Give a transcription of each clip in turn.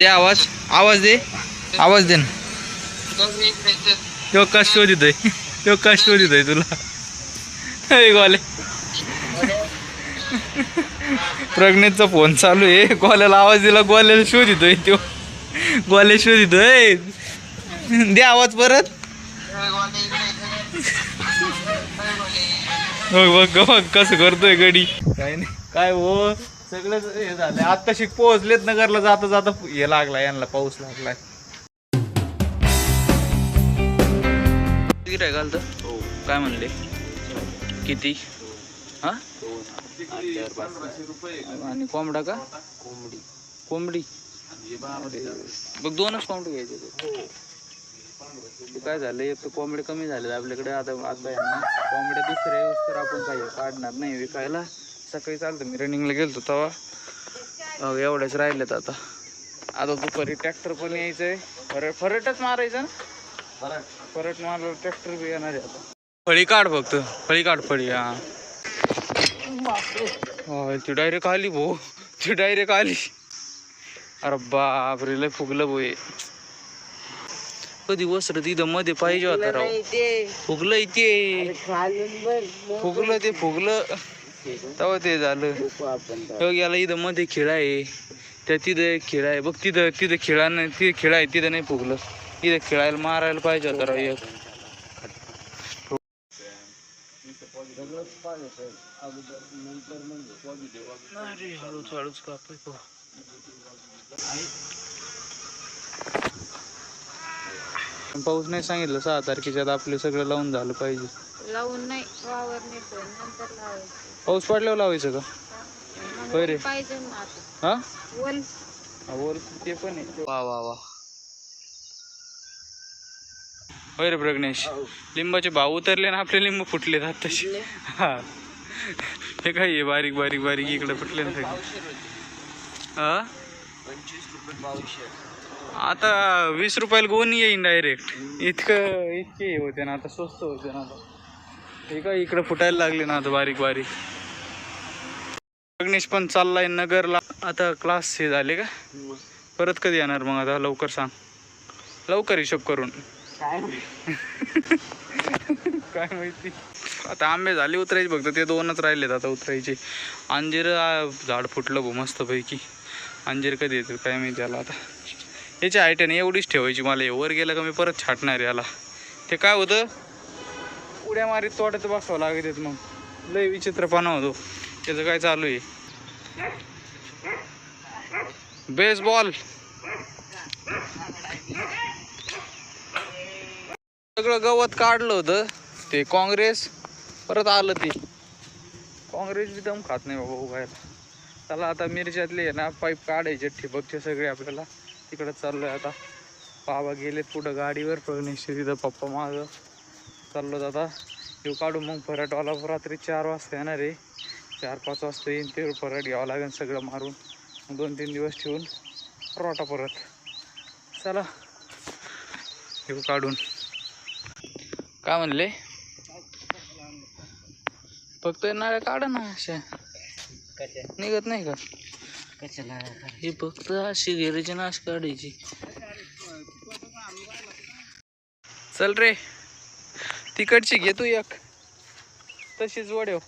दे आवाज, आवाज दे, आवाज दे ना. तो कस शोधितोय, तो कस शोधितोय तुला. गोले प्रज्ञेचा फोन चालू आहे, गोल्याला आवाज दिला, गोल्याला शोधितोय तो. गोल्या शोधितोय, दे आवाज परत. बघ बघ कसं करतोय गडी. काय नाही काय हो, सगळं हे झालंय. आता शिक पोहोचलेत नगरला, जाता जाता हे लागलाय यांना, पाऊस लागलाय. किती घालत काय म्हणले, किती हा आणि कोंबडा का, कोंबडी कोंबडी बघ, दोनच कोंबडी घ्यायचे. काय झालं, एक तर कोंबडे कमी झाले आपल्याकडे. आता आता आहे ना, कोंबड्या दुसऱ्या तर आपण काही काढणार नाही विकायला. सकाळी चालतं, मी रनिंगला गेलतो तेव्हा एवढ्याच राहिलेत. आता आता दुपारी ट्रॅक्टर पण यायचंय, फरटच मारायचं ना, फरट मारलं ट्रॅक्टर बी येणार आहे. आता फळी काढ, फक्त फळी काढ, फळी. हा ती डायरेक्ट आली भाऊ, ती डायरेक्ट आली. अरे बापरे, लय फुगलं बोय. कधी वस्त्र तिथं मध्ये पाहिजे होता राव. फुगलं ते, फुगलं ते, फुगलं तेव्हा ते झालं. याला इथं मध्ये खिळा आहे, त्या तिथं खिळा आहे बघ, तिथं तिथं खिळा नाही, तिथे खिळा आहे, तिथं नाही फुगलं. तिथं खेळायला मारायला पाहिजे होता राव एक. हळूच हळूच कापाय. पाऊस नाही सांगितलं 6 तारखेच्यात, आपलं सगळं लावून झालं पाहिजे. लावून नाही, वावर नाही, नंतर लावायचं. पाऊस पडल्यावर लावायचं का, होय रे. पाहिजे ना आता. हा वल वर ते पण आहे. वा वा वा, होय रे प्रज्ञेश. लिंबाचे भाव उतरले ना, आपले लिंब फुटले तसे. हा हे काय आहे, बारीक बारीक बारीक इकडे फुटले ना सगळे. हा 25 रुपये पावशेर. आता 20 रुपयाला गोणी येईन डायरेक्ट. इतके होते ना आता, स्वस्त होते ना आता. हे काय इकडे फुटायला लागले ना आता बारीक बारीक. प्रज्ञेश पण चाललाय नगरला. आता क्लास हे झाले का, परत कधी येणार मग? आता लवकर सांग, लवकर हिशोब करून. काय माहिती. आता आंबे झाले उतरायचे, फक्त ते 2च राहिलेत आता उतरायचे. अंजीर झाड फुटलं भाऊ मस्त पैकी. अंजीर कधी येतील काय माहिती याला. आता याची हाईट नाही एवढीच ठेवायची मला. हे वर गेलं का मी परत छाटणार याला. ते काय होतं, उड्या मारीत तोड्यात बसावं लागत. मग लय विचित्रपणा होतो. त्याचं काय चालू आहे, बेसबॉल. सगळं गवत काढलं होतं ते काँग्रेस, परत आलं ते काँग्रेस बी दम खात नाही बाबा उभायला. त्याला आता मिरच्यातले आहे ना पाईप काढायचे ठिबकचे सगळे आपल्याला. तिकडं चाललोय आता. बाबा गेलेत पुढं गाडीवर, प्रज्ञेश तिथं, पप्पा मागं. चाललो आता येऊ काढू. मग फराटवाला रात्री 4 वाजता येणार आहे. 4-5 वाजता येईन ते फराट घ्यावं लागेल सगळं मारून. 2-3 दिवस ठेवून रोटा परत. चला येऊ काढून. काय म्हणले, फक्त नाळ्या काढा ना, अशा निघत नाही का? ही फक्त अशी घेरायची ना, अशी काढायची. चल रे, तिकडची घे तू एक. तशीच वड्याव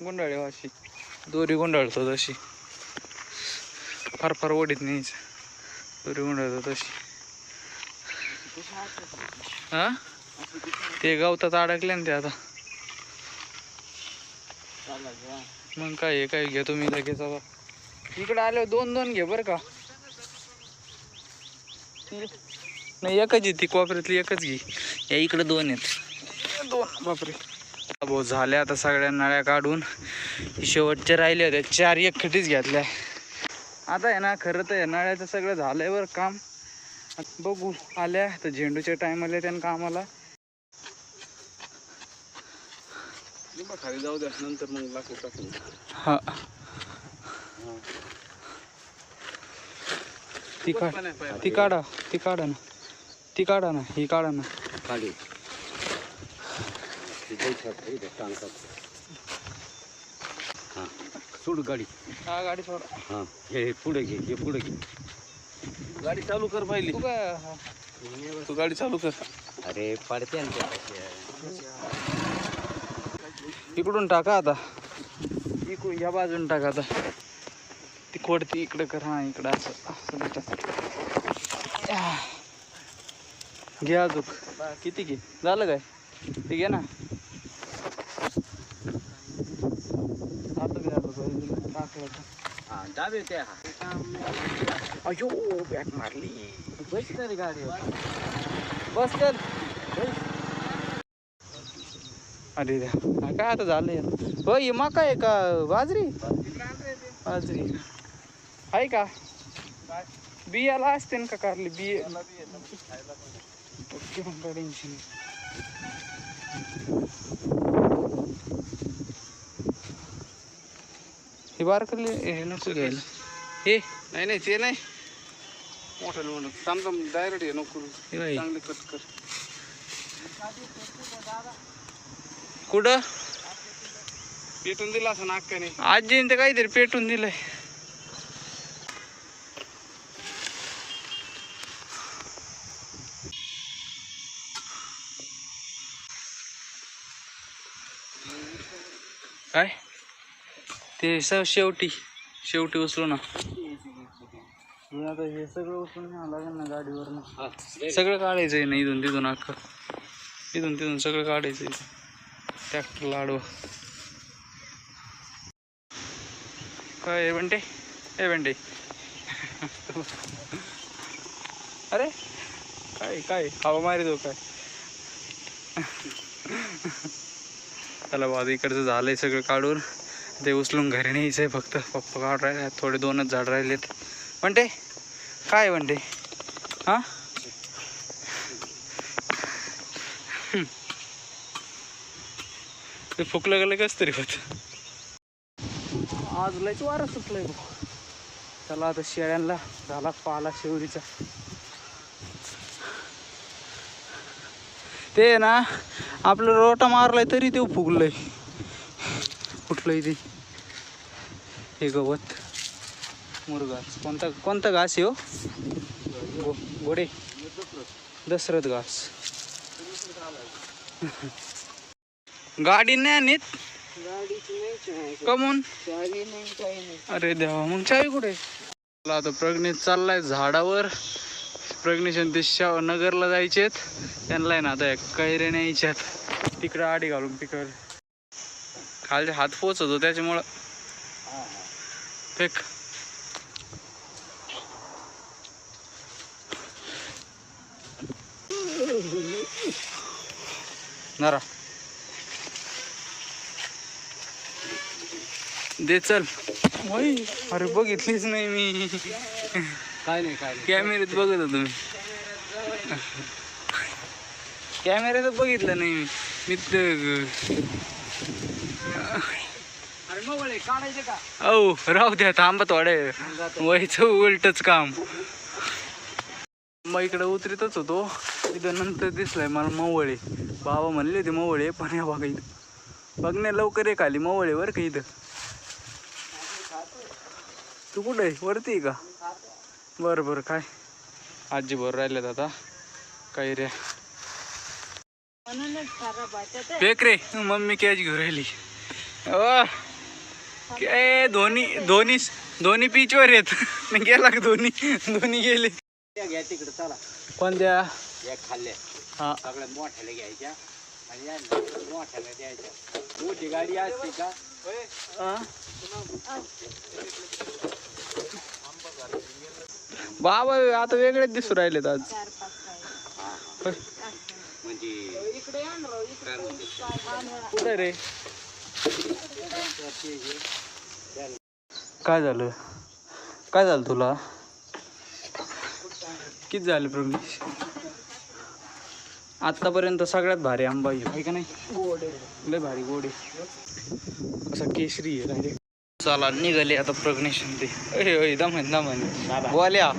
गुंडाळे, अशी दोरी गुंडाळतो तशी. फार फार वडीत न्यायचं, दोरी गुंडाळतो तशी. हा ते गवतात अडकले ना ते आता. मग काय काय घेतो मी लगेच. आता इकडे आल्यावर 2-2 घे बरं का. नाही एकच आहे ती कोपऱ्यातली, एकच घे. या इकडे 2 आहेत, 2. बापरे भाऊ झाल्या आता सगळ्या नळ्या काढून. शेवटच्या राहिल्या होत्या 4, एकखटीच घेतल्या. आता आहे ना, खरं तर नळ्याचं सगळं झालंय बरं काम. बघू आल्या तर झेंडूच्या टायमाला त्यानं कामाला. खाली जाऊ द्या, नंतर मग लाकूड टाकून. हा ती काढा, ती काढा, ती काढा ना, ती काढा ना, ही काढा ना. खाली हां सोड गाडी. हा गाडी सोड. हां हे पुढे घे, हे पुढे घे. गाडी चालू कर पहिली. तू काय तू गाडी चालू कर. अरे पडते इकडून टाका आता. इकडून या बाजून टाका आता. ती खोडती इकडं कर. हा इकडं असं घे अजूक. किती घे झालं काय ते घे ना. आता बी आलं पाहिजे टाकलं हा दाबे त्या. अयो बॅक मारली. बस तरी गाडी बस चल. अरे द्या काय आता झालंय. हो हे मका आहे का बाजरी. बाजरी आहे का. बियाला असते ना का कारली बिया. ओके मग टेन्शन. हे बार करले हे नको घ्यायला. हे नाही ते नाही मोठं म्हणून समजा डायरेक्ट हे नको हे बाई. चांगले कट कर. कुठं पेटून दिला असं नाकाने. आजीने ते काहीतरी पेटून दिलंय. काय ते शेवटी उचलू ना. आता हे सगळं उचलून न्यावं लागेल ना गाडीवर. सगळं काढायचं आहे ना इथून तिथून अख्खं. इथून तिथून सगळं काढायचं आहे. ट्रॅक्टर लाडवा काय म्हणते. ए म्हणते अरे काय काय हवा मारी दो काय. त्याला बाद इकडचं झालंय सगळं काढून. ते उचलून घरी न्यायचंय फक्त. पप्पा काढ राहिले. थोडे 2च झाड राहिलेत. म्हणते काय म्हणते. हा ते फुकलं गेलं कस तरी होत. आज लयच वारं सुटलंय बघ. चला आता शेळ्यांना झाला पाला शेवरीचा. ते ना आपलं रोटा मारलाय तरी ते फुगलंय. कुठलंय ते हे गवत मुरघास. कोणता घास आहे हो. घोडे दशरथ घास. गाडी नाही आणत कमून. अरे देवा मग चावी कुठे. आता प्रज्ञेश चाललाय झाडावर. प्रज्ञेश ते नगरला जायचेत. त्यांना ना आता कैऱ्या न्यायच्यात. तिकडं आडी घालून तिकडं खालचे हात पोचतो त्याच्यामुळं फेक. नरा दे चल. अरे बघितलीच नाही मी. काय नाही कॅमेऱ्यात बघत होतो मी. कॅमेऱ्यात बघितलं नाही मी. काढायचे का. औ राहू द्या थांबा थोडे. व्हायचं उलटच काम. मग इकडे उतरतच होतो. इथं नंतर दिसलाय मला मवळे. बाबा म्हणले होते मवळे पण या बघा इथं बघण्या लवकर एक आली मवळे बरं का इथं. तू कुठे आहे वरती आहे का. बरं बरं काय आजी बरोबर राहिल्यात आता कैऱ्या. फेक रे मम्मी कॅच घेऊन राहिली. काय दोन्ही पिचवर येत. गेला का दोन्ही गेले. घ्या तिकडे चला. कोणत्या या खाल्ल्या हा सगळ्यात मोठ्याला घ्यायच्या आणि या मोठ्याला द्यायच्या. मोठी गाडी असते का. बाबा आता वेगळेच दिसू राहिलेत आज. म्हणजे कुठे रे काय झालं तुला. किती झाले प्रज्ञेश. आतापर्यंत सगळ्यात भारी आंबा आहे का नाही. लय भारी गोडे कसा केशरी आहे डायरेक्ट. चला निघाले आता प्रज्ञेश ते. दमन गोल्या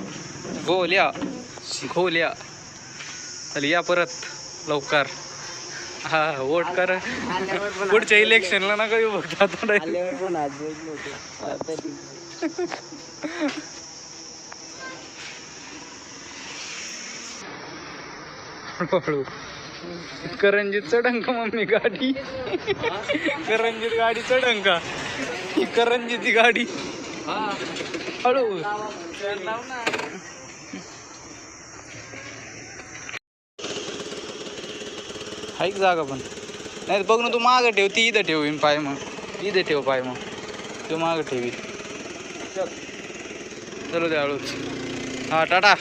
चल या परत लवकर. हा वोट कर. पुढच्या इलेक्शनला नका येऊ बघता आता. हळूहळू करंजीत चढंग का मम्मी गाडी करंजीत गाडी चढंग का ही करंजीची गाडी हळू ऐक जागा पण नाही बघ ना तू मागं ठेव ती इथं ठेवीन पाय मग इथं ठेव पाय मग तू मागं ठेवी चलो द्या हळूच हा टाटा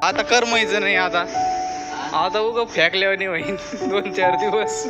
आता करमायचं नाही आता उगं फेकल्यावर नाही होईन 2-4 दिवस